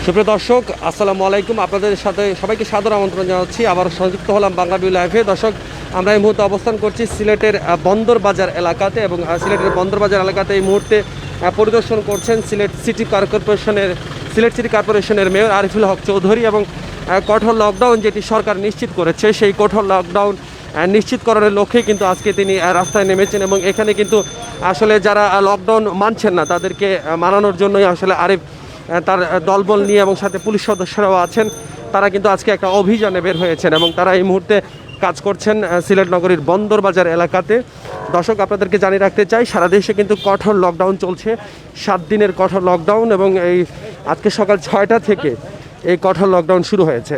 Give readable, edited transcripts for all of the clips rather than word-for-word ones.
সুপ্রিয় দর্শক, আসসালামু আলাইকুম। আপনাদের সাথে সবাইকে সাদর আমন্ত্রণ জানাচ্ছি। আবার সংযুক্ত হলাম বাংলাভিউ লাইভে। দর্শক, আমরা এই মুহূর্তে অবস্থান করছি সিলেটের বন্দর বাজার এলাকাতে, এবং সিলেটের বন্দর বাজার এলাকাতে এই মুহূর্তে পরিদর্শন করছেন সিলেট সিটি কর্পোরেশনের মেয়র আরিফুল হক চৌধুরী। এবং কঠোর লকডাউন যেটি সরকার নিশ্চিত করেছে, সেই কঠোর লকডাউন নিশ্চিতকরণের লক্ষ্যে কিন্তু আজকে তিনি রাস্তায় নেমেছেন। এবং এখানে কিন্তু আসলে যারা লকডাউন মানছেন না, তাদেরকে মানানোর জন্যই আসলে আরিফ তার দলবল নিয়ে এবং সাথে পুলিশ সদস্যরাও আছেন, তারা কিন্তু আজকে একটা অভিযানে বের হয়েছেন এবং তারা এই মুহূর্তে কাজ করছেন সিলেট নগরীর বন্দর বাজার এলাকাতে। দর্শক, আপনাদেরকে জানিয়ে রাখতে চাই, সারা দেশে কিন্তু কঠোর লকডাউন চলছে, 7 দিনের কঠোর লকডাউন, এবং এই আজকে সকাল 6টা থেকে এই কঠোর লকডাউন শুরু হয়েছে।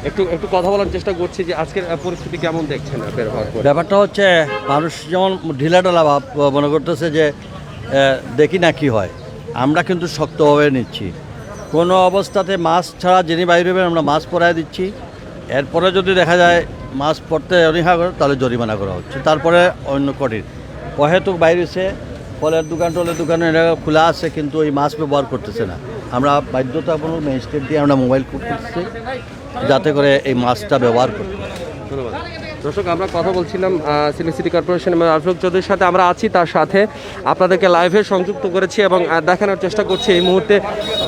একটু একটু কথা বলার চেষ্টা করছি যে আজকের পরিস্থিতি কেমন দেখছেন বের হওয়ার পর? ব্যাপারটা হচ্ছে, মানুষ যেমন ঢিলাঢালা ভাব মনে করতেছে যে দেখি না কি হয়। আমরা কিন্তু শক্তভাবে নিচ্ছি, কোনো অবস্থাতে মাস্ক ছাড়া যিনি বাইরে হবেন আমরা মাস্ক পরাই দিচ্ছি। এরপরে যদি দেখা যায় মাস্ক পরতে অনীহা করে, তাহলে জরিমানা করা হচ্ছে। তারপরে অন্য কঠিন অহেতুক বাইরেছে, ফলের দোকান টলের দোকান এটা খোলা আছে, কিন্তু ওই মাস্ক ব্যবহার করতেছে না। আমরা বাধ্যতামূলক ম্যাজিস্ট্রেট দিয়ে আমরা মোবাইল কোড করতেছি, যাতে করে এই মাস্কটা ব্যবহার করতে পারে। ধন্যবাদ। দর্শক, আমরা কথা বলছিলাম Sylhet city corporation mayor Ariful Haque চৌধুরীর সাথে। আমরা আছি তার সাথে, আপনাদেরকে লাইভে সংযুক্ত করেছি এবং দেখানোর চেষ্টা করছি এই মুহূর্তে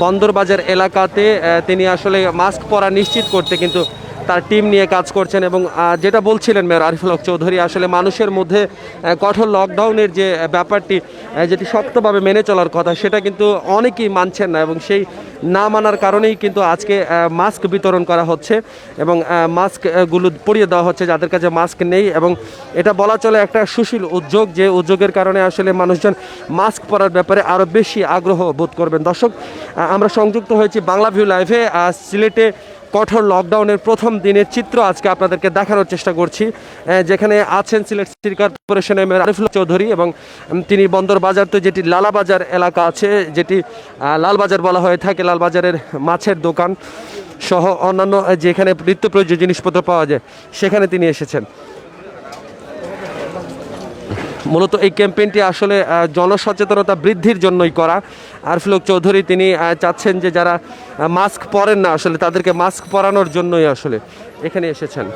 বন্দর বাজার এলাকাতে তিনি আসলে মাস্ক পরা নিশ্চিত করতে কিন্তু তার টিম নিয়ে কাজ করছেন। এবং যেটা বলছিলেন মেয়র আরিফুল হক চৌধুরী, আসলে মানুষের মধ্যে কঠোর লকডাউনের যে ব্যাপারটি, যেটি শক্তভাবে মেনে চলার কথা, সেটা কিন্তু অনেকেই মানছেন না, এবং সেই না মানার কারণেই কিন্তু আজকে মাস্ক বিতরণ করা হচ্ছে এবং মাস্কগুলো পরিয়ে দেওয়া হচ্ছে যাদের কাছে মাস্ক নেই। এবং এটা বলা চলে একটা সুশীল উদ্যোগ, যে উদ্যোগের কারণে আসলে মানুষজন মাস্ক পরার ব্যাপারে আরও বেশি আগ্রহ বোধ করবেন। দর্শক, আমরা সংযুক্ত হয়েছি বাংলাভিউ লাইভে। সিলেটে কঠোর লকডাউনের প্রথম দিনের চিত্র আজকে আপনাদেরকে দেখানোর চেষ্টা করছি, যেখানে আছেন সিলেট সিটি কর্পোরেশনের মেয়র আরিফুল হক চৌধুরী, এবং তিনি বন্দর বাজার, তো যেটি লালাবাজার এলাকা আছে, যেটি লালবাজার বলা হয়ে থাকে, লালবাজারের মাছের দোকান সহ অন্যান্য যেখানে নিত্য প্রয়োজনীয় জিনিসপত্র পাওয়া যায়, সেখানে তিনি এসেছেন। মূলত এই ক্যাম্পেইনটি আসলে জনসচেতনতা বৃদ্ধির জন্যই করা। আরিফুল হক চৌধুরী তিনি চাচ্ছেন যে যারা মাস্ক পরেন না, আসলে তাদেরকে মাস্ক পরানোর জন্যই আসলে এখানে এসেছেন।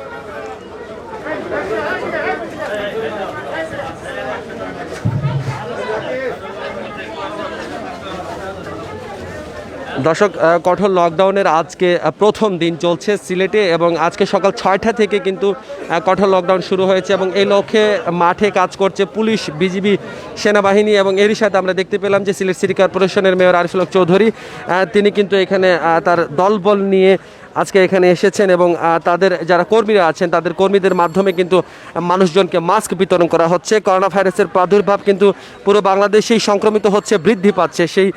দর্শক, কঠোর লকডাউনের আজকে প্রথম দিন চলছে সিলেটে, এবং আজকে সকাল 6টা থেকে কিন্তু কঠোর লকডাউন শুরু হয়েছে, এবং এই লক্ষ্যে মাঠে কাজ করছে পুলিশ, বিজিবি, সেনাবাহিনী। এবং এরই সাথে আমরা দেখতে পেলাম যে সিলেট সিটি কর্পোরেশনের মেয়র আরিফুল হক চৌধুরী তিনি কিন্তু এখানে তার দলবল নিয়ে আজকে এখানে এসেছেন, এবং তাদের যারা কর্মীরা আছেন তাদের কর্মীদের মাধ্যমে কিন্তু মানুষজনকে মাস্ক বিতরণ করা হচ্ছে। করোনা ভাইরাসের প্রাদুর্ভাব কিন্তু পুরো বাংলাদেশেই সংক্রমিত হচ্ছে, বৃদ্ধি পাচ্ছে। সেই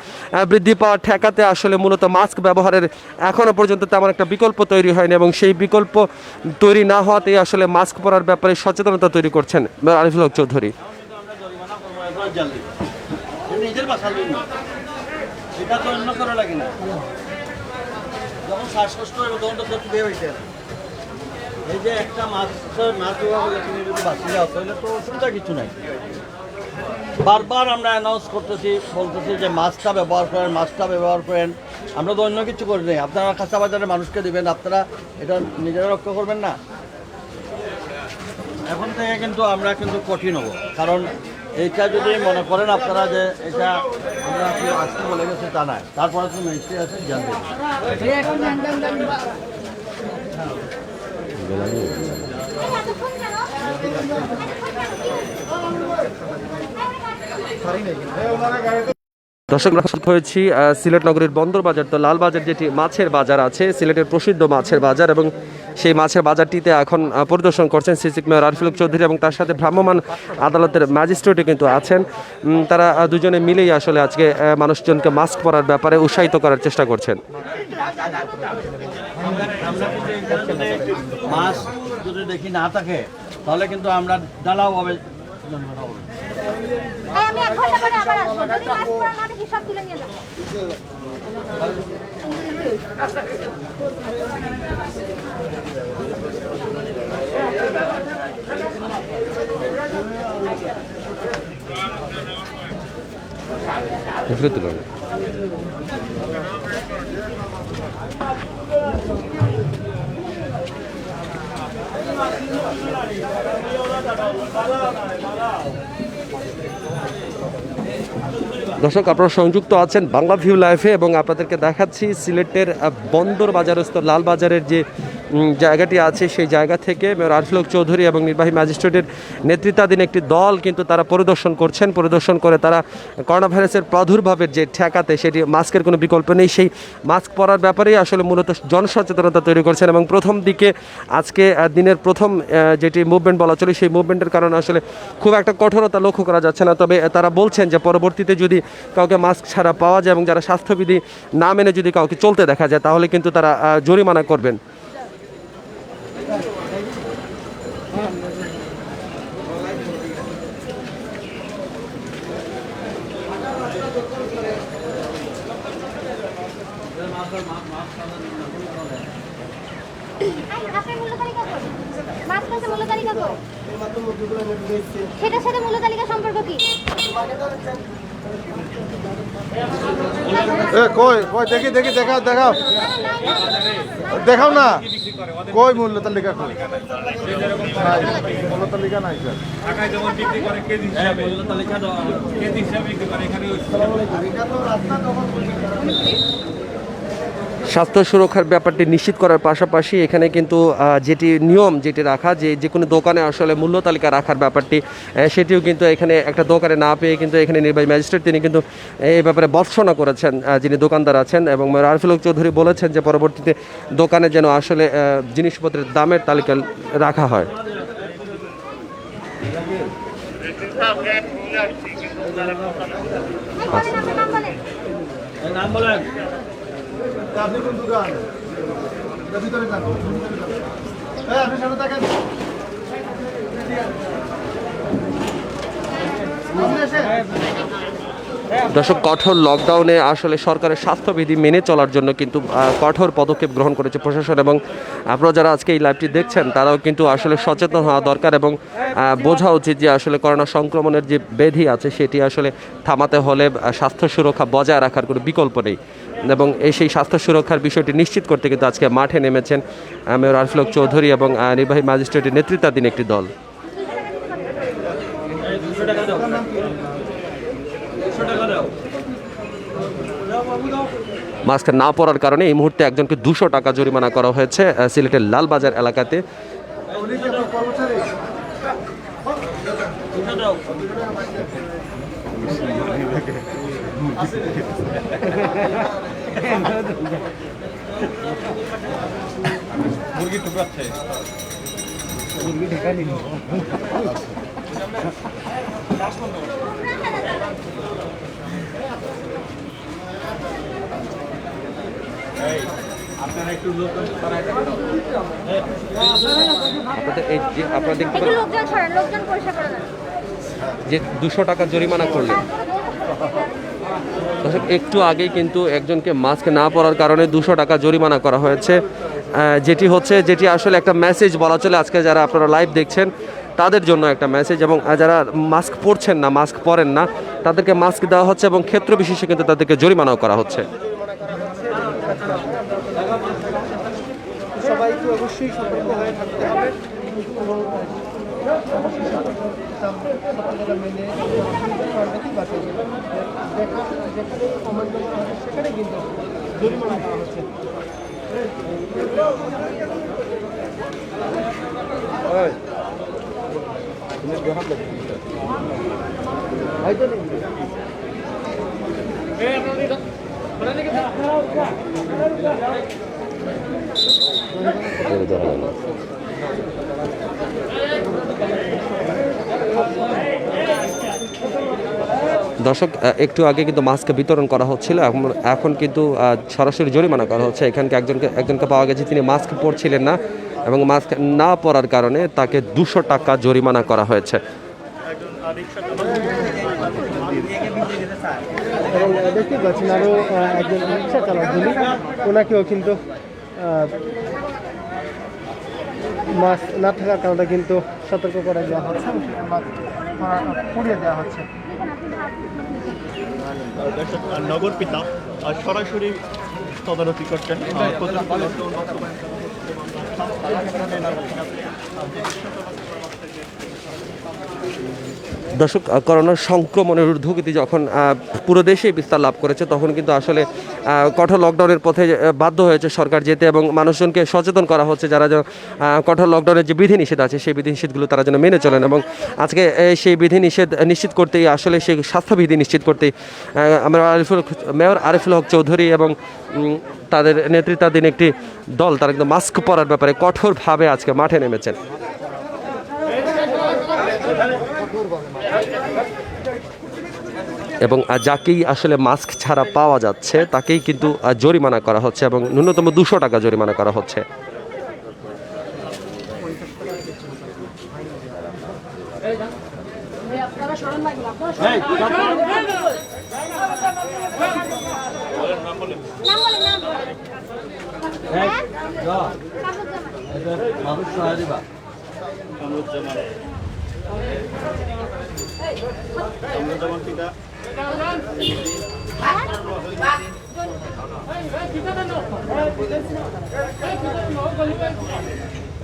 বৃদ্ধি পাওয়া ঠেকাতে আসলে মূলত মাস্ক ব্যবহারের এখনও পর্যন্ত তেমন একটা বিকল্প তৈরি হয়নি, এবং সেই বিকল্প তৈরি না হওয়াতেই আসলে মাস্ক পরার ব্যাপারে সচেতনতা তৈরি করছেন মেয়র আরিফুল হক চৌধুরী। যখন শ্বাসকষ্ট হবে তখন তো সত্যি বের হইতে না। এই যে একটা মাছ না দেওয়া হলে তুমি যদি বাঁচিয়ে যাও, তাহলে তো অসুবিধা কিছু নাই। বারবার আমরা অ্যানাউন্স করতেছি, বলতেছি যে মাস্কটা ব্যবহার করেন, মাস্কটা ব্যবহার করেন। আমরা তো অন্য কিছু করি নাই। আপনারা কাঁচা বাজারে মানুষকে দেবেন, আপনারা এটা নিজেরা রক্ষা করবেন না। এখন থেকে কিন্তু আমরা কিন্তু কঠিন হব, কারণ এইটা যদি মনে করেন আপনারা যে এটা আমরা আসতে বলে গেছে তা নয়, তারপরে তো মিনিস্ট্রি আছে জানবেন। দর্শক, হয়েছি সিলেট নগরীর বন্দর বাজার, তো লালবাজার যেটি মাছের বাজার আছে, সিলেটের প্রসিদ্ধ মাছের বাজার, এবং সেই মাছের বাজারটিতে এখন পরিদর্শন করছেন সিসি মেয়র আরিফুল হক চৌধুরী, এবং তার সাথে ভ্রাম্যমাণ আদালতের ম্যাজিস্ট্রেটও কিন্তু আছেন। তারা দুজনে মিলেই আসলে আজকে মানুষজনকে মাস্ক পরার ব্যাপারে উৎসাহিত করার চেষ্টা করছেন। মাস্ক যদি দেখি না থাকে তাহলে কিন্তু আমরা ঢালাওভাবে আমি 1 ঘন্টা পরে আবার আসবো যদি মাস্ক পরা না দেখি সব তুলে নিয়ে যাবো তুলুন দর্শক আপনারা সংযুক্ত আছেন বাংলা ভিউ লাইভে এবং আপনাদেরকে দেখাচ্ছি সিলেটের বন্দর বাজারস্থ লালবাজারের যে জায়গাটি আছে সেই জায়গা থেকে মেয়র আরফুল চৌধুরী এবং নির্বাহী ম্যাজিস্ট্রেটের নেতৃত্বাধীন একটি দল কিন্তু তারা পরিদর্শন করে তারা করোনা ভাইরাসের প্রাদুর্ভাবের যে ঠেকাতে সেটি মাস্কের কোনো বিকল্প নেই সেই মাস্ক পরার ব্যাপারেই আসলে মূলত জনসচেতনতা তৈরি করছেন এবং প্রথম দিকে আজকে দিনের প্রথম যেটি মুভমেন্ট বলা চলে সেই মুভমেন্টের কারণে আসলে খুব একটা কঠোরতা লক্ষ্য করা যাচ্ছে না তবে তারা বলছেন যে পরবর্তীতে যদি কাউকে মাস্ক ছাড়া পাওয়া যায় এবং যারা স্বাস্থ্যবিধি না মেনে যদি কাউকে চলতে দেখা যায় তাহলে কিন্তু তারা জরিমানা করবেন আপনার মূল্য তালিকা কই মাস্ক আছে মূল্য তালিকা কই সেটার সাথে মূল্য তালিকা সম্পর্ক কি কই কই দেখি দেখি দেখাও দেখাও দেখাও না কই মূল্য তালিকা কই মূল্য তালিকা নাই স্যার ঢাকায় যেমন বিক্রি করে কেজি হিসাবে কেজি হিসাবে বিক্রি করে এখানে স্বাস্থ্য সুরক্ষার ব্যাপারটি নিশ্চিত করার পাশাপাশি এখানে কিন্তু যেটি নিয়ম যেটি রাখা যে কোনো দোকানে আসলে মূল্য তালিকা রাখার ব্যাপারটি সেটিও কিন্তু এখানে একটা দোকানে না পেয়ে কিন্তু এখানে নির্বাহী ম্যাজিস্ট্রেট তিনি কিন্তু এই ব্যাপারে ভর্ৎসনা করেছেন যিনি দোকানদার আছেন এবং মেয়র আরফুল চৌধুরী বলেছেন যে পরবর্তীতে দোকানে যেন আসলে জিনিসপত্রের দামের তালিকা রাখা হয় নাম বলেন আপনি কোন দোকান ভিতরে যান আপনি সামনে থাকেন দর্শক কঠোর লকডাউনে আসলে সরকারের স্বাস্থ্যবিধি মেনে চলার জন্য কিন্তু কঠোর পদক্ষেপ গ্রহণ করেছে প্রশাসন এবং আপনারা যারা আজকে এই লাইভটি দেখছেন তারাও কিন্তু আসলে সচেতন হওয়া দরকার এবং বোঝা উচিত যে আসলে করোনা সংক্রমণের যে ব্যাধি আছে সেটি আসলে থামাতে হলে স্বাস্থ্য সুরক্ষা বজায় রাখার কোনো বিকল্প নেই এবং সেই স্বাস্থ্য সুরক্ষার বিষয়টি নিশ্চিত করতে কিন্তু আজকে মাঠে নেমেছেন মেয়র আরফুল চৌধুরী এবং নির্বাহী ম্যাজিস্ট্রেটের নেতৃত্বাধীন একটি দল মাস্ক না পরার কারণে এই মুহূর্তে একজনকে 200 টাকা জরিমানা করা হয়েছে সিলেটের লালবাজার এলাকাতে মুরগি টুকরাচ্ছে আপনারা একটু লোক আপনাদের এই যে আপনারা দেখতে একটু পারেন লোকজন ছড়ান লোকজন পরিষ্কার করে দেন যে 200 টাকা জরিমানা করলেন দর্শক একটু আগেই কিন্তু একজনকে মাস্ক না পরার কারণে 200 টাকা জরিমানা করা হয়েছে যেটি আসলে একটা মেসেজ বলা চলে আজকে যারা আপনারা লাইভ দেখছেন তাদের জন্য একটা মেসেজ এবং যারা মাস্ক পরছেন না মাস্ক পরেন না তাদেরকে মাস্ক দেওয়া হচ্ছে এবং ক্ষেত্র বিশেষে কিন্তু তাদেরকে জরিমানাও করা হচ্ছে সবাইকে অবশ্যই সতর্ক হয়ে থাকতে হবে এবং মেনে যেখানে কমান্ড করা হবে সেখানে কিন্তু জরিমানা করা হচ্ছে দর্শক একটু আগে কিন্তু মাস্ক বিতরণ করা হচ্ছিল এখন কিন্তু সরাসরি জরিমানা করা হচ্ছে এখানকে একজনকে পাওয়া গেছে তিনি মাস্ক পরছিলেন না এবং মাস্ক না পরার কারণে তাকে 200 টাকা জরিমানা করা হয়েছে। এবং দেখতে পাচ্ছেন আরও একজন রিক্সা চালক যিনি ওনাকেও কিন্তু মাস্ক না থাকার কারণে কিন্তু সতর্ক করে দেওয়া হচ্ছে, পুড়িয়ে দেওয়া হচ্ছে। নগর পিতা সরাসরি তদারকি করছেন দর্শক, করোনার সংক্রমণের ঊর্ধ্বগতি যখন পুরো দেশে বিস্তার লাভ করেছে তখন কিন্তু আসলে কঠোর লকডাউনের পথে বাধ্য হয়েছে সরকার যেতে এবং মানুষজনকে সচেতন করা হচ্ছে যারা কঠোর লকডাউনের যে বিধিনিষেধ আছে সেই বিধিনিষেধগুলো তারা যেন মেনে চলেন। এবং আজকে সেই বিধিনিষেধ নিশ্চিত করতেই আসলে সেই স্বাস্থ্যবিধি নিশ্চিত করতেই আমরা মেয়র আরিফুল হক চৌধুরী এবং তাদের নেতৃত্বাধীন একটি দল তারা কিন্তু মাস্ক পরার ব্যাপারে কঠোরভাবে আজকে মাঠে নেমেছেন। এবং যাকেই আসলে মাস্ক ছাড়া পাওয়া যাচ্ছে তাকেই কিন্তু জরিমানা করা হচ্ছে এবং ন্যূনতম 200 টাকা জরিমানা করা হচ্ছে।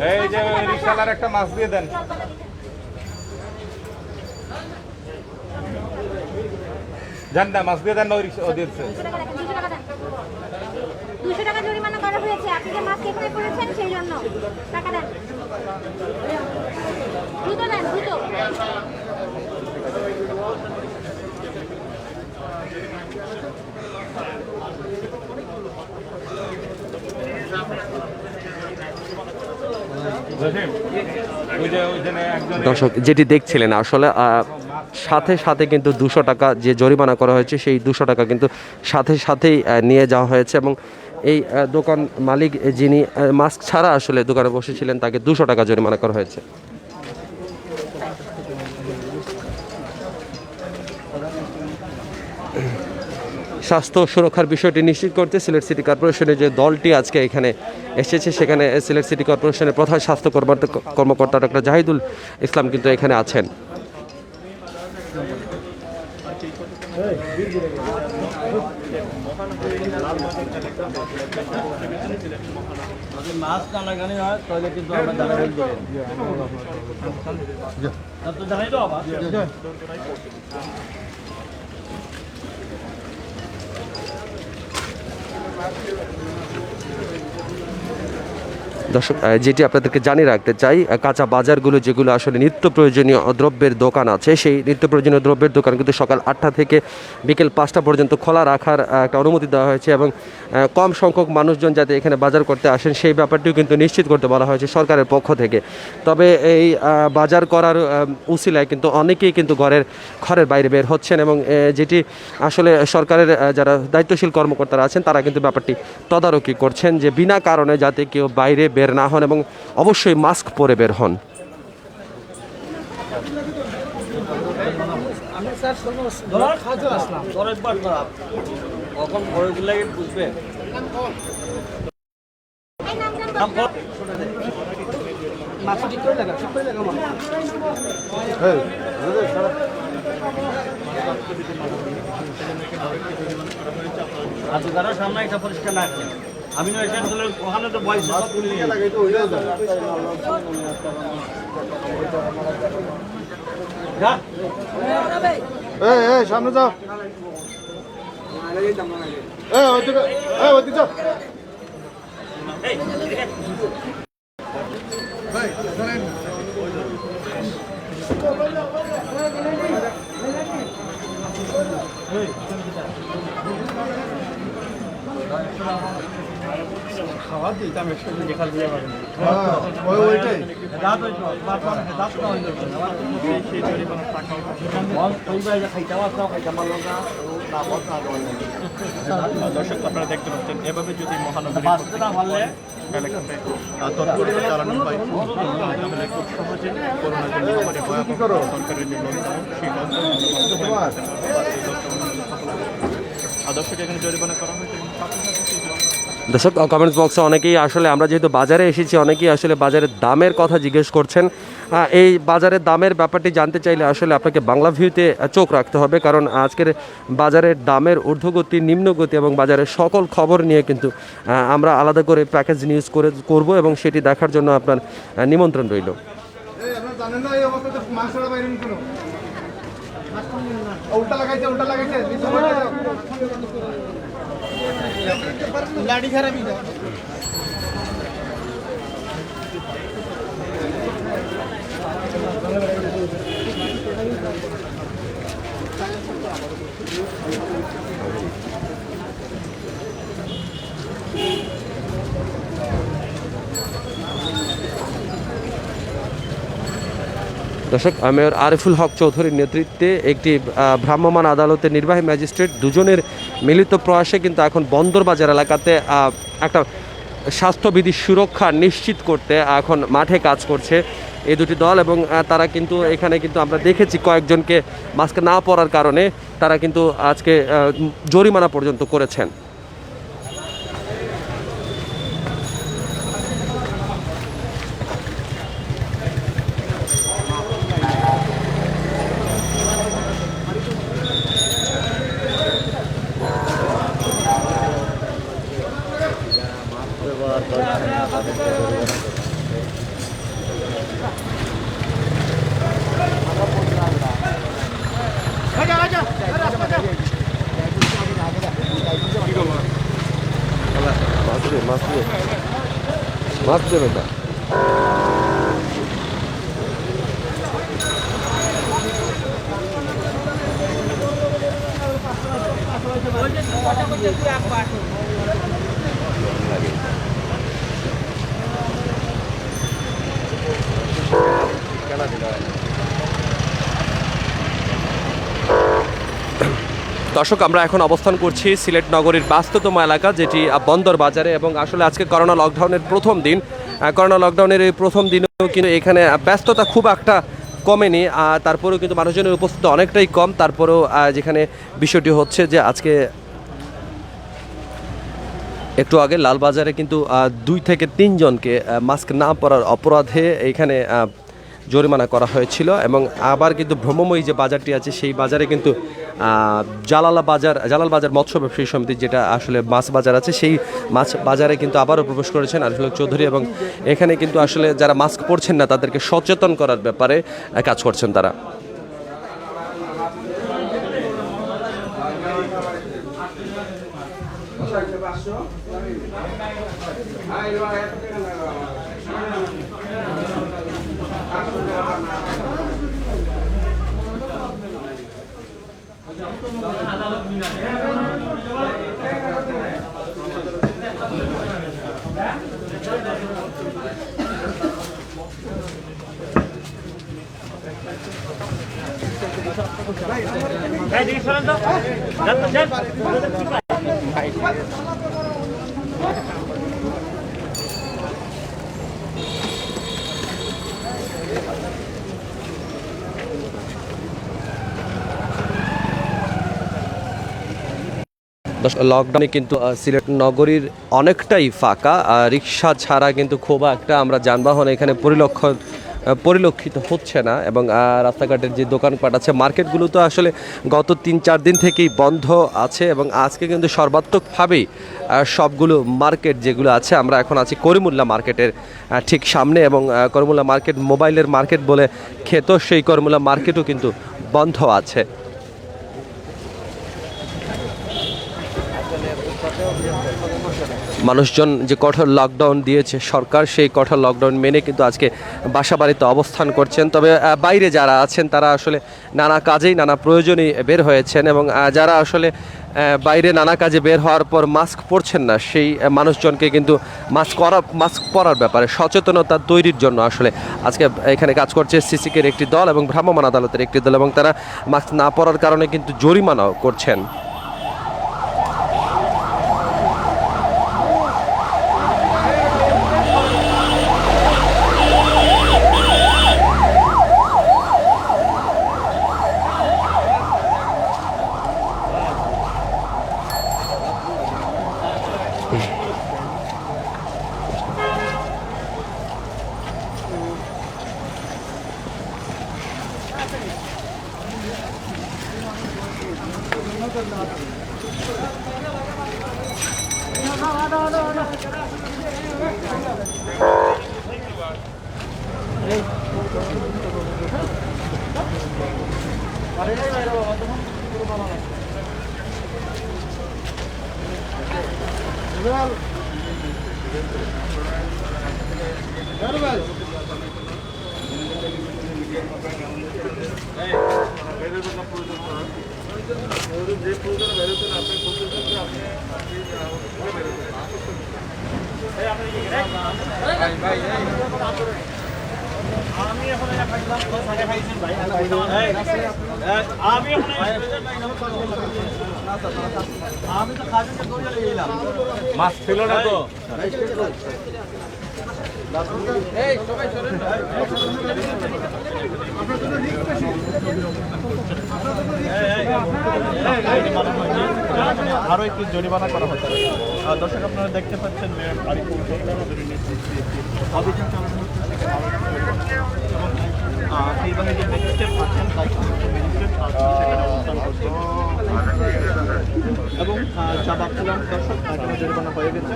এই যে রিকশালার একটা মাছ দিয়ে দেন। জান না মাছ দিয়ে দেন না ওই রিকশা ওদের 200 টাকা জরিমানা করা হয়েছে। আপনি যে মাস্ক এখানে পরেছেন সেই জন্য টাকা দেন, দ্রুত দেন, দ্রুত। দর্শক, যেটি দেখছিলেন আসলে সাথে সাথে কিন্তু 200 টাকা যে জরিমানা করা হয়েছে সেই 200 টাকা কিন্তু সাথে সাথেই নিয়ে যাওয়া হয়েছে এবং এই দোকান মালিক যিনি মাস্ক ছাড়া আসলে দোকানে বসেছিলেন তাকে 200 টাকা জরিমানা করা হয়েছে। স্বাস্থ্য সুরক্ষার বিষয়টি নিশ্চিত করতে সিলেট সিটি কর্পোরেশনের যে দলটি আজকে এখানে এসেছে সেখানে সিলেট সিটি কর্পোরেশনের প্রধান স্বাস্থ্য কর্মকর্তা ডক্টর জাহিদুল ইসলাম কিন্তু এখানে আছেন। মাস্ক না লাগানি হয় তাহলে কিন্তু আমরা জানাই তো আবার দর্শক, যেটি আপনাদেরকে জানিয়ে রাখতে চাই, কাঁচা বাজারগুলো যেগুলো আসলে নিত্য প্রয়োজনীয় দ্রব্যের দোকান আছে সেই নিত্য প্রয়োজনীয় দ্রব্যের দোকান কিন্তু সকাল 8টা থেকে বিকেল 5টা পর্যন্ত খোলা রাখার একটা অনুমতি দেওয়া হয়েছে এবং কম সংখ্যক মানুষজন যাতে এখানে বাজার করতে আসেন সেই ব্যাপারটিও কিন্তু নিশ্চিত করতে বলা হয়েছে সরকারের পক্ষ থেকে। তবে এই বাজার করার উসিলায় কিন্তু অনেকেই কিন্তু ঘরের বাইরে বের হচ্ছেন এবং যেটি আসলে সরকারের যারা দায়িত্বশীল কর্মকর্তারা আছেন তারা কিন্তু ব্যাপারটি তদারকি করছেন যে বিনা কারণে যাতে কেউ বাইরে বের না হন এবং অবশ্যই মাস্ক পরে বের হন। সামনে একটা পরিষ্কার না আমি না এখানে ওখানে তো বয়স সামনে যাও, ওইদিকে যাও। ওইটাই সেই জরিমানার টাকাও দর্শক আপনারা দেখতে পাচ্ছেন এভাবে যদি মহানগরী এলাকাতে তৎপরতা চালানো হয় তাহলে খুব সহজে করোনা যে মহামারী ভয়াবহ সরকারের যে লকডাউন সেই লকডাউন দর্শক এখানে জরিমানা করা হয়েছে এবং সাথে সাথে সেই দর্শক কমেন্টস বক্সে অনেকেই আসলে আমরা যেহেতু বাজারে এসেছি অনেকেই আসলে বাজারের দামের কথা জিজ্ঞেস করছেন। এই বাজারের দামের ব্যাপারটি জানতে চাইলে আসলে আপনাকে বাংলা ভিউতে চোখ রাখতে হবে, কারণ আজকের বাজারের দামের ঊর্ধ্বগতি নিম্নগতি এবং বাজারের সকল খবর নিয়ে কিন্তু আমরা আলাদা করে প্যাকেজ নিউজ করব এবং সেটি দেখার জন্য আপনার নিমন্ত্রণ রইল। আপনারা জানেন না এই অবস্থাতে মাছ ছাড়া বাইরে কেন উল্টা লাগাইছে লাঠি খারাপই না। দর্শক মেয়র আরিফুল হক চৌধুরীর নেতৃত্বে একটি ভ্রাম্যমাণ আদালতের নির্বাহী ম্যাজিস্ট্রেট দুজনের মিলিত প্রয়াসে কিন্তু এখন বন্দরবাজার এলাকাতে একটা স্বাস্থ্যবিধি সুরক্ষা নিশ্চিত করতে এখন মাঠে কাজ করছে এই দুটি দল এবং তারা কিন্তু এখানে কিন্তু আমরা দেখেছি কয়েকজনকে মাস্ক না পরার কারণে তারা কিন্তু আজকে জরিমানা পর্যন্ত করেছেন। মাছ দেবে না দর্শক আমরা এখন অবস্থান করছি সিলেট নগরীর ব্যস্ততম এলাকা যেটি বন্দর বাজারে এবং আসলে আজকে করোনা লকডাউনের প্রথম দিন। করোনা লকডাউনের এই প্রথম দিনেও কিন্তু এখানে ব্যস্ততা খুব একটা কমেনি, তারপরেও কিন্তু মানুষজনের উপস্থিতি অনেকটাই কম। তারপরেও যেখানে বিষয়টি হচ্ছে যে আজকে একটু আগে লালবাজারে কিন্তু 2 থেকে 3 জনকে মাস্ক না পরার অপরাধে এখানে জরিমানা করা হয়েছিল এবং আবার কিন্তু ভ্রমময়ী যে বাজারটি আছে সেই বাজারে কিন্তু জালাল বাজার মৎস্য ব্যবসায়ী সমিতি যেটা আসলে মাছ বাজার আছে সেই মাছ বাজারে কিন্তু আবারও প্রবেশ করেছেন আরিফুল হক চৌধুরী এবং এখানে কিন্তু আসলে যারা মাস্ক পরছেন না তাদেরকে সচেতন করার ব্যাপারে কাজ করছেন তারা। লকডাউনে কিন্তু সিলেট নগরীর অনেকটাই ফাঁকা, রিক্সা ছাড়া কিন্তু খুব একটা আমরা যানবাহন এখানে পরিলক্ষিত হচ্ছে না এবং রাস্তাঘাটের যে দোকানপাট আছে মার্কেটগুলো তো আসলে গত 3-4 দিন থেকেই বন্ধ আছে এবং আজকে কিন্তু সর্বাত্মকভাবেই সবগুলো মার্কেট যেগুলো আছে, আমরা এখন আছি করিমুল্লাহ মার্কেটের ঠিক সামনে এবং করিমুল্লাহ মার্কেট মোবাইলের মার্কেট বলে খ্যাত, সেই করিমুল্লাহ মার্কেটও কিন্তু বন্ধ আছে। মানুষজন যে কঠোর লকডাউন দিয়েছে সরকার, সেই কঠোর লকডাউন মেনে কিন্তু আজকে বাসা বাড়িতে অবস্থান করছেন। তবে বাইরে যারা আছেন তারা আসলে নানা কাজেই নানা প্রয়োজনেই বের হয়েছেন এবং যারা আসলে বাইরে নানা কাজে বের হওয়ার পর মাস্ক পরছেন না, সেই মানুষজনকে কিন্তু মাস্ক পরার ব্যাপারে সচেতনতা তৈরির জন্য আসলে আজকে এখানে কাজ করছে সিসিকের একটি দল এবং ভ্রাম্যমাণ আদালতের একটি দল, এবং তারা মাস্ক না পরার কারণে কিন্তু জরিমানাও করছেন। মাছ ছিল না তো আরো একটু জরিমানা করা হচ্ছে। দর্শক আপনারা দেখতে পাচ্ছেন মেয়র আরিফুল চৌধুরীর নেতৃত্বে অভিযান চালানো হচ্ছে। সেইভাবে যে ম্যাজিস্ট্রেট আছেন তাই ম্যাজিস্ট্রেট সেখানে অবস্থান করছে এবং যা ভাবছিলাম দর্শক এখানে জরিমানা হয়ে গেছে।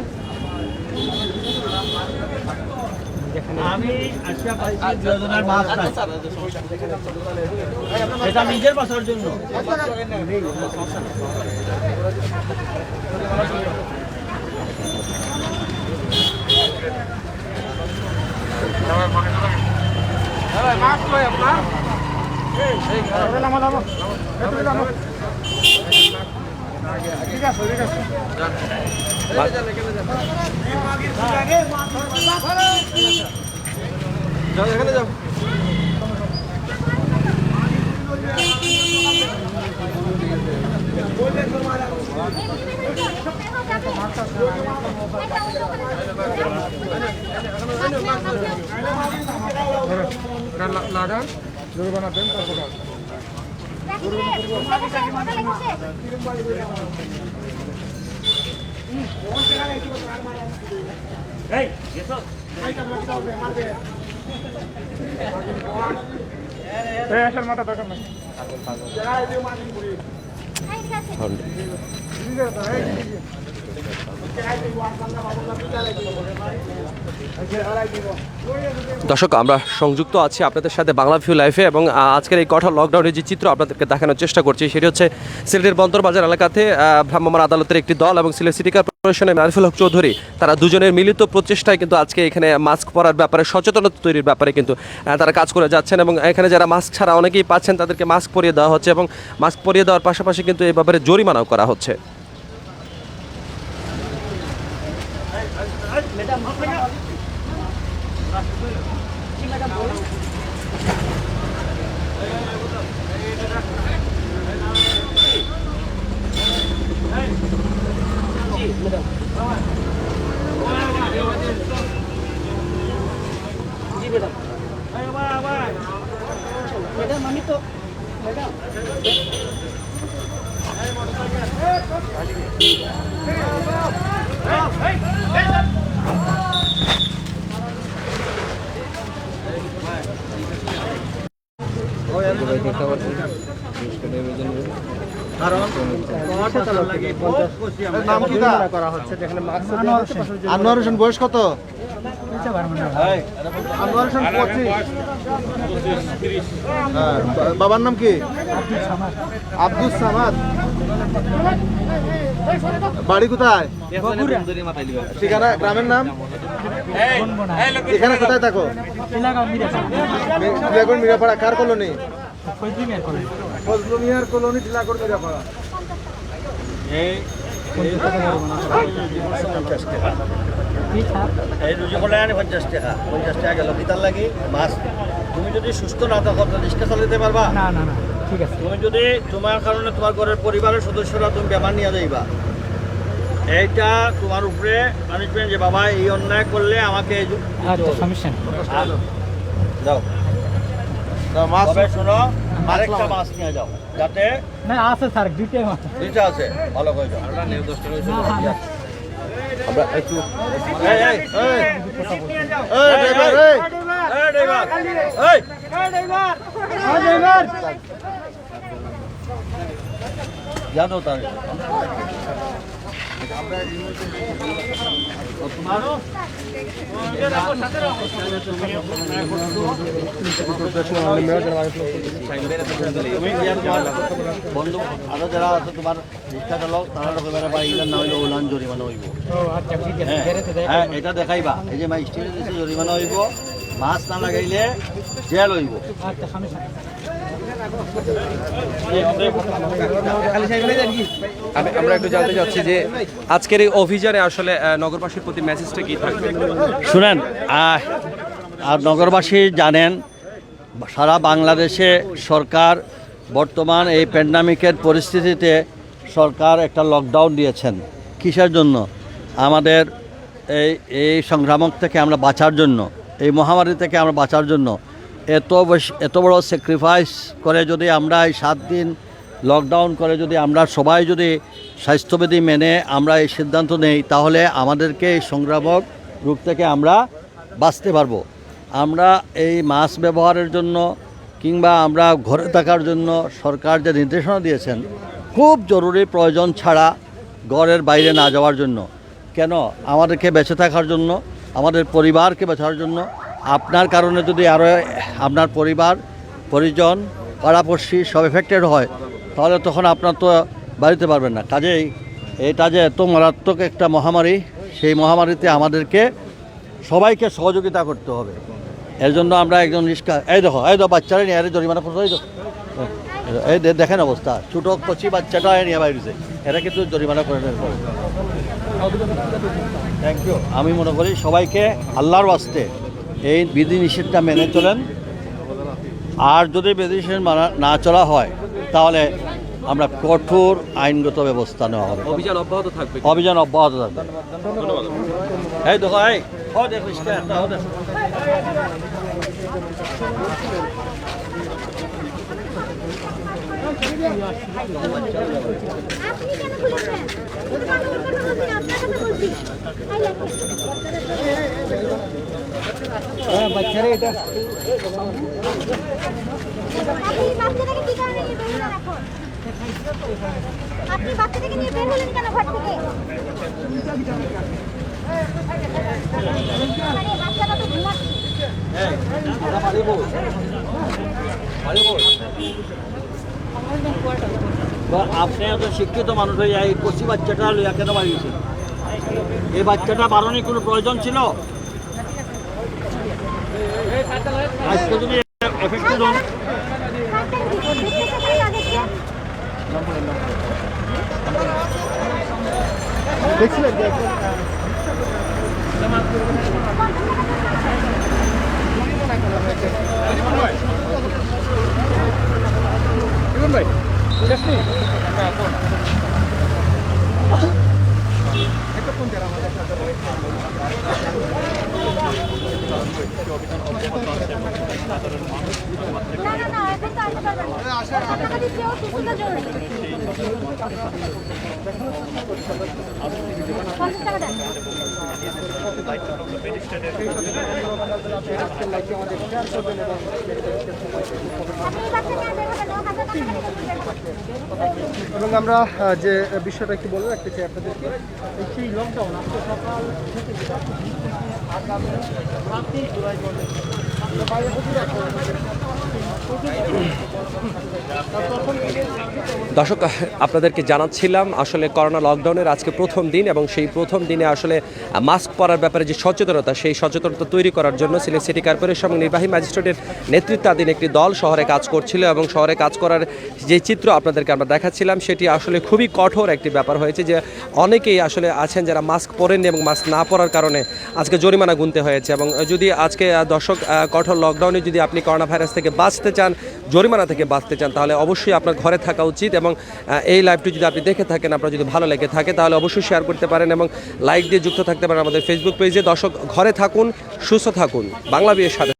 আমি আশা পাইছি 2000 মাছ এটা নিজের বাসার জন্য। জরিমানা দেন তারপর আসার মাথা দরকার নাই। দর্শক, আমরা সংযুক্ত আছি আপনাদের সাথে বাংলা ভিউ লাইভে, এবং আজকের এই কঠোর লকডাউনের যে চিত্র আপনাদেরকে দেখানোর চেষ্টা করছি সেটি হচ্ছে সিলেটের বন্দরবাজার এলাকাতে ভ্রাম্যমাণ আদালতের একটি দল এবং সিলেট সিটি কর্পোরেশনের আরিফুল হক চৌধুরী, তারা দুজনের মিলিত প্রচেষ্টায় কিন্তু আজকে এখানে মাস্ক পরার ব্যাপারে সচেতনতা তৈরির ব্যাপারে কিন্তু তারা কাজ করে যাচ্ছেন, এবং এখানে যারা মাস্ক ছাড়া অনেকেই পাচ্ছেন তাদেরকে মাস্ক পরিয়ে দেওয়া হচ্ছে, এবং মাস্ক পরিয়ে দেওয়ার পাশাপাশি কিন্তু এই ব্যাপারে জরিমানাও করা হচ্ছে। নাম কি করা হচ্ছে যেখানে মাস্ক আনোয়ার হোসেন, বয়স কত? আনোয়ার হোসেন 25। হ্যাঁ, বাবার নাম কি? আব্দুল সামাদ। বাড়ি কোথায়? ঠিকানা গ্রামের নাম? এখানে কোথায় থাকো? মিরাপাড়া। কার কলোনি? ফজলু মিয়ার কলোনি, টিলাগড় মিরাপাড়া। এই এই 50 টাকা এই রুজি করলে আনি 50 টাকা গেল কিতার লাগি মাছ তুমি যদি সুস্থ না থাকো তো রিক্সা চালাতে পারবা না না না ঠিক আছে তুমি যদি তোমার কারণে তোমার ঘরের পরিবারের সদস্যরা তুমি বেমার নিয়ে যাইবা এইটা তোমার উপরে পানিশমেন্ট যে বাবা এই অন্যায় করলে আমাকে আচ্ছা সমস্যা নেই যাও মাছ তবে শোনো আরেকটা মাছ নিয়ে যাও যাতে না আছে স্যার দুইটাই মাছ দুইটা আছে ভালো করে যাও আমরা একটু এই এই এই ড্রাইভার এই এই ড্রাইভার এই জানো তার বন্ধু আরো যারা আছে তোমার রিক্সা চালক তারা রকমের বাইকের না হইলে ওলান জরিমানা হইব হ্যাঁ এটা দেখাইবা এই যে মাই স্টিলে দিছে জরিমানা হইব মাছ না লাগাইলে জেল হইব আমরা একটু জানতে চাচ্ছি যে আজকের এই অভিযানে আসলে নগরবাসীর প্রতি মেসেজটা কি থাকবে? শুনেন আর নগরবাসী জানেন সারা বাংলাদেশে সরকার বর্তমান এই প্যান্ডামিকের পরিস্থিতিতে সরকার একটা লকডাউন দিয়েছেন কিসের জন্য আমাদের এই সংক্রামক থেকে আমরা বাঁচার জন্য এই মহামারী থেকে আমরা বাঁচার জন্য এত বড় স্যাক্রিফাইস করে যদি আমরা এই 7 দিন লকডাউন করে যদি আমরা সবাই যদি স্বাস্থ্যবিধি মেনে আমরা এই সিদ্ধান্ত নেই তাহলে আমাদেরকে এই সংক্রামক রোগ থেকে আমরা বাঁচতে পারবো আমরা এই মাস্ক ব্যবহারের জন্য কিংবা আমরা ঘরে থাকার জন্য সরকার যে নির্দেশনা দিয়েছেন খুব জরুরি প্রয়োজন ছাড়া ঘরের বাইরে না যাওয়ার জন্য কেন আমাদেরকে বেঁচে থাকার জন্য আমাদের পরিবারকে বাঁচার জন্য আপনার কারণে যদি আরও আপনার পরিবার পরিজন পাড়াপড়শি সব এফেক্টেড হয় তাহলে তখন আপনার তো বাড়িতে পারবেন না কাজেই এটা যে এত মারাত্মক একটা মহামারী সেই মহামারীতে আমাদেরকে সবাইকে সহযোগিতা করতে হবে এর জন্য আমরা একজন রিক্সা এই দেখো বাচ্চারা নিয়ে জরিমানা করতে এই দেখেন অবস্থা ছোটো কচি বাচ্চাটা নিয়ে বাইরেছে এরা কিন্তু জরিমানা করে নেবে থ্যাংক ইউ আমি মনে করি সবাইকে আল্লাহর ওয়াস্তে এই বিধিনিষেধটা মেনে চলেন আর যদি বিধিনিষেধ না চলা হয় তাহলে আমরা কঠোর আইনগত ব্যবস্থা নেওয়া হবে অভিযান অব্যাহত থাকবে অভিযান অব্যাহত থাকবে এই দেখো এই আপনি কেন খুলেছেন? বাচ্চারা এটা আপনি বাচ্চাটাকে নিয়ে বের হলেন কেন ঘর থেকে? বাচ্চাটা তো ঘুমাচ্ছে। আপনি এত শিক্ষিত মানুষ হয়ে এই কচি বাচ্চাটা লইয়া কেন বাড়িয়েছেন এই বাচ্চাটা বাড়ানোর কোনো প্রয়োজন ছিল আজকে যদি এফেক্টেড হন দেখছিলেন ভাই না এখন তো আসতে পারবেন না। আপনাকে দিচ্ছেও সুস্থতা জরুরি। 50 টাকা দেন। আপনি এই বাচ্চাকে আর বের হবেন না, হাজার টাকা দিয়ে বের করতে। এবং আমরা যে বিষয়টা একটু বলে রাখতে চাই আপনাদেরকে এই সেই লকডাউন আজকে সকাল থেকে আগামী রাতে জুলাই পর্যন্ত বাইরে দর্শক, আপনাদেরকে জানাচ্ছিলাম আসলে করোনা লকডাউনের আজকে প্রথম দিন এবং সেই প্রথম দিনে আসলে মাস্ক পরার ব্যাপারে যে সচেতনতা, সেই সচেতনতা তৈরি করার জন্য সিলেট সিটি কর্পোরেশন এবং নির্বাহী ম্যাজিস্ট্রেটের নেতৃত্বাধীন একটি দল শহরে কাজ করছিল এবং শহরে কাজ করার যে চিত্র আপনাদেরকে আমরা দেখাচ্ছিলাম সেটি আসলে খুবই কঠোর একটি ব্যাপার হয়েছে যে অনেকেই আসলে আছেন যারা মাস্ক পরেননি এবং মাস্ক না পরার কারণে আজকে জরিমানা গুনতে হয়েছে। এবং যদি আজকে দর্শক কঠোর লকডাউনে যদি আপনি করোনা ভাইরাস থেকে বাঁচতে চান, জরিমানা থেকে বাঁচতে চান, তাহলে অবশ্যই আপনার ঘরে থাকা উচিত। এবং এই লাইভটি যদি আপনি দেখে থাকেন, আপনার যদি ভালো লেগে থাকে তাহলে অবশ্যই শেয়ার করতে পারেন এবং লাইক দিয়ে যুক্ত থাকতে পারেন আমাদের ফেসবুক পেজে। দর্শক, ঘরে থাকুন, সুস্থ থাকুন, বাংলা বিয়ের সাথে।